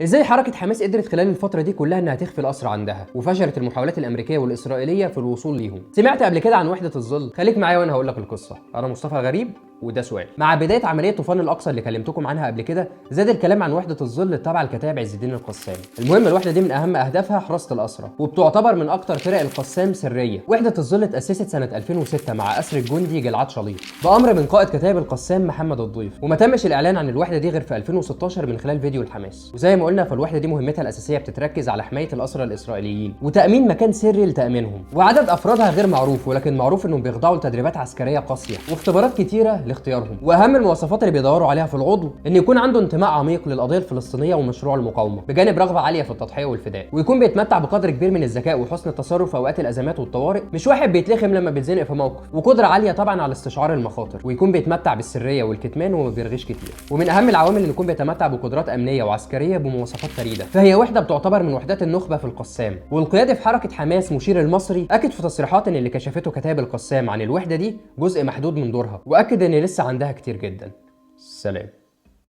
ازاي حركة حماس قدرت خلال الفترة دي كلها انها تخفي الأسرى عندها، وفشلت المحاولات الأمريكية والإسرائيلية في الوصول ليهم؟ سمعت قبل كده عن وحدة الظل؟ خليك معايا وانا هقول لك القصة. أنا مصطفى غريب وده سؤال. مع بداية عملية طوفان الأقصى اللي كلمتكم عنها قبل كده، زاد الكلام عن وحدة الظل التابعة لكتائب عز الدين القسام. المهم الوحدة دي من أهم أهدافها حراسة الأسرى، وبتعتبر من أكتر فرق القسام سرية. وحدة الظل اتأسست سنة 2006 مع أسر الجندي جلعاد شليط بأمر من قائد كتائب القسام محمد الضيف، وما تمش الإعلان عن الوحدة دي غير في 2016 من خلال فيديو الحماس. وزي ما قلنا فالوحدة دي مهمتها الأساسية بتتركز على حماية الأسرى الإسرائيليين وتأمين مكان سري لتأمينهم، وعدد أفرادها غير معروف، ولكن معروف إنهم بيخضعوا لتدريبات عسكرية قاسية واختبارات كتيرة لاختيارهم. وأهم المواصفات اللي بيدوروا عليها في العضو إن يكون عنده انتماء عميق للقضية الفلسطينية ومشروع المقاومة، بجانب رغبة عالية في التضحية والفداء، ويكون بيتمتع بقدر كبير من الذكاء وحسن التصرف في أوقات الأزمات والطوارئ، مش واحد بيتلخم لما بيتزنق في موقف، وقدرة عالية طبعا على استشعار المخاطر، ويكون بيتمتع بالسرية والكتمان وما بيرغيش كتير. ومن أهم العوامل إن يكون بيتمتع بقدرات أمنية وعسكرية بمواصفات فريدة. فهي وحدة بتعتبر من وحدات النخبة في القسام. والقيادي في حركة حماس مشير المصري أكد في تصريحات إن اللي كشفته كتائب القسام عن الوحدة دي جزء محدود من دورها، وأكد إن لسه عندها كتير جدا. سلام.